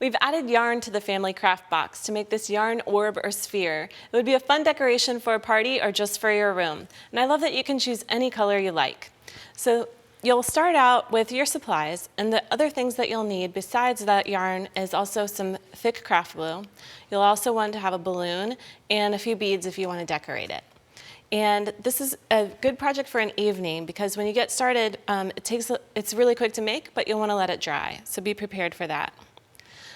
We've added yarn to the family craft box to make this yarn orb or sphere. It would be a fun decoration for a party or just for your room. And I love that you can choose any color you like. So you'll start out with your supplies, and the other things that you'll need besides that yarn is also some thick craft glue. You'll also want to have a balloon and a few beads if you want to decorate it. And this is a good project for an evening because when you get started, it's really quick to make, but you'll want to let it dry. So be prepared for that.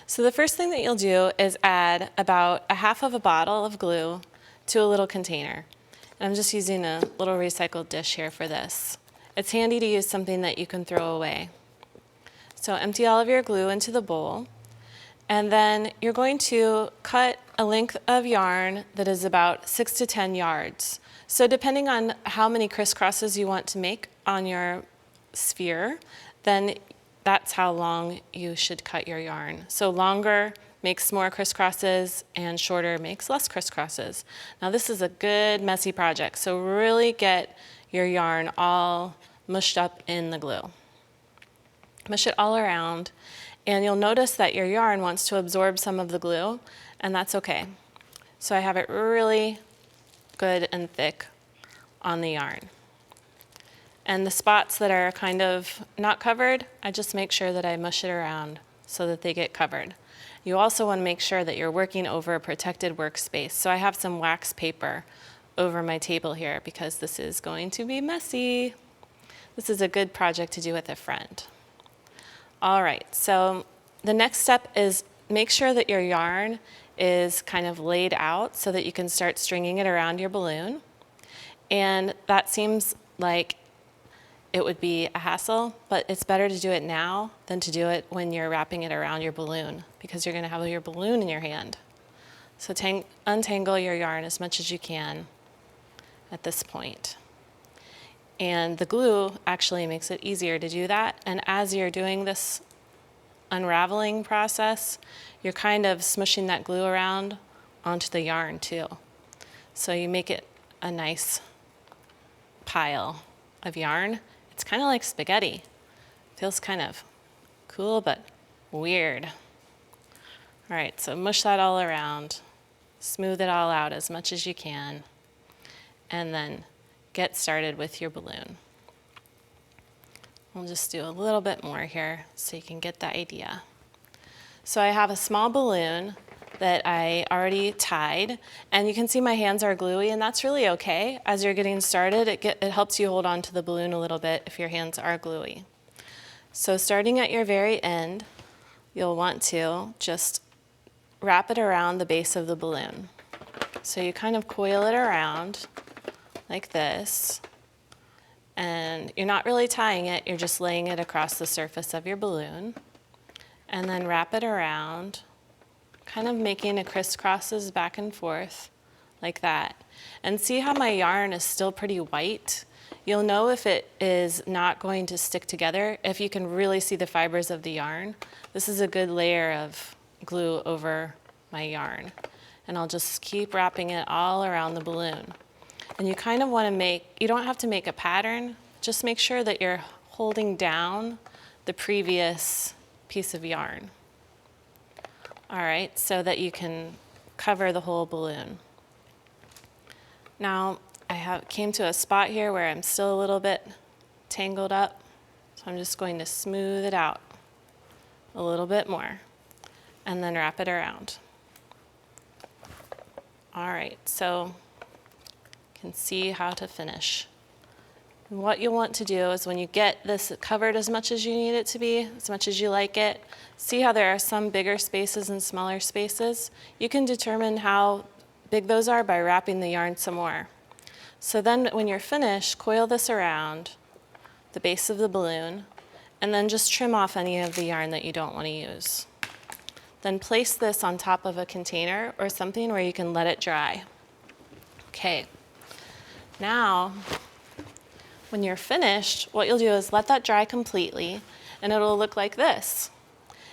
So the first thing that you'll do is add about a half of a bottle of glue to a little container. And I'm just using a little recycled dish here for this. It's handy to use something that you can throw away. So empty all of your glue into the bowl. And then you're going to cut a length of yarn that is about 6 to 10 yards. So depending on how many crisscrosses you want to make on your sphere, then that's how long you should cut your yarn. So longer makes more crisscrosses and shorter makes less crisscrosses. Now this is a good messy project, so really get your yarn all mushed up in the glue. Mush it all around, and you'll notice that your yarn wants to absorb some of the glue, and that's okay. So I have it really good and thick on the yarn. And the spots that are kind of not covered, I just make sure that I mush it around so that they get covered. You also want to make sure that you're working over a protected workspace. So I have some wax paper over my table here because this is going to be messy. This is a good project to do with a friend. All right, so the next step is make sure that your yarn is kind of laid out so that you can start stringing it around your balloon. And that seems like it would be a hassle, but it's better to do it now than to do it when you're wrapping it around your balloon because you're gonna have your balloon in your hand. So untangle your yarn as much as you can at this point. And the glue actually makes it easier to do that. And as you're doing this unraveling process, you're kind of smushing that glue around onto the yarn too. So you make it a nice pile of yarn. It's kind of like spaghetti. Feels kind of cool, but weird. All right, so mush that all around. Smooth it all out as much as you can. And then get started with your balloon. We'll just do a little bit more here so you can get the idea. So I have a small balloon that I already tied, and you can see my hands are gluey, and that's really okay. As you're getting started, it helps you hold on to the balloon a little bit if your hands are gluey. So starting at your very end, you'll want to just wrap it around the base of the balloon. So you kind of coil it around like this, and you're not really tying it, you're just laying it across the surface of your balloon, and then wrap it around, kind of making a crisscrosses back and forth like that. And see how my yarn is still pretty white? You'll know if it is not going to stick together if you can really see the fibers of the yarn. This is a good layer of glue over my yarn. And I'll just keep wrapping it all around the balloon. And you kind of want to you don't have to make a pattern, just make sure that you're holding down the previous piece of yarn. All right, so that you can cover the whole balloon. Now, I came to a spot here where I'm still a little bit tangled up, so I'm just going to smooth it out a little bit more and then wrap it around. All right, so you can see how to finish. And what you'll want to do is when you get this covered as much as you need it to be, as much as you like it, see how there are some bigger spaces and smaller spaces. You can determine how big those are by wrapping the yarn some more. So then when you're finished, coil this around the base of the balloon, and then just trim off any of the yarn that you don't want to use. Then place this on top of a container or something where you can let it dry. Okay, now, when you're finished, what you'll do is let that dry completely, and it'll look like this.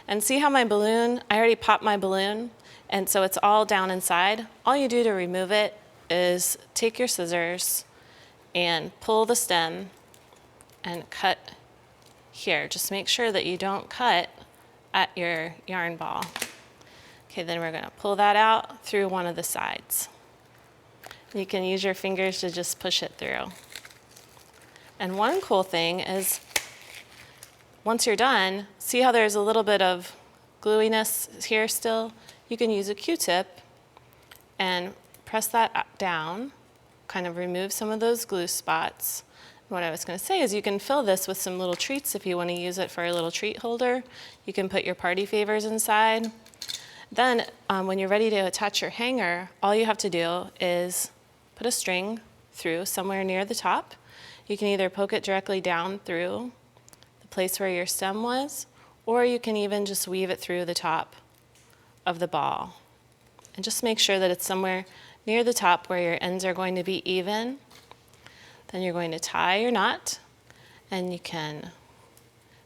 And see how my balloon, I already popped my balloon, and so it's all down inside. All you do to remove it is take your scissors and pull the stem and cut here. Just make sure that you don't cut at your yarn ball. Okay, then we're going to pull that out through one of the sides. You can use your fingers to just push it through. And one cool thing is, once you're done, see how there's a little bit of gluiness here still? You can use a Q-tip and press that down, kind of remove some of those glue spots. What I was going to say is you can fill this with some little treats if you want to use it for a little treat holder. You can put your party favors inside. Then when you're ready to attach your hanger, all you have to do is put a string through somewhere near the top. You can either poke it directly down through the place where your stem was, or you can even just weave it through the top of the ball. And just make sure that it's somewhere near the top where your ends are going to be even. Then you're going to tie your knot, and you can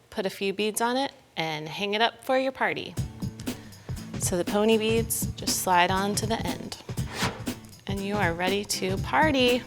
put a few beads on it and hang it up for your party. So the pony beads just slide on to the end. And you are ready to party.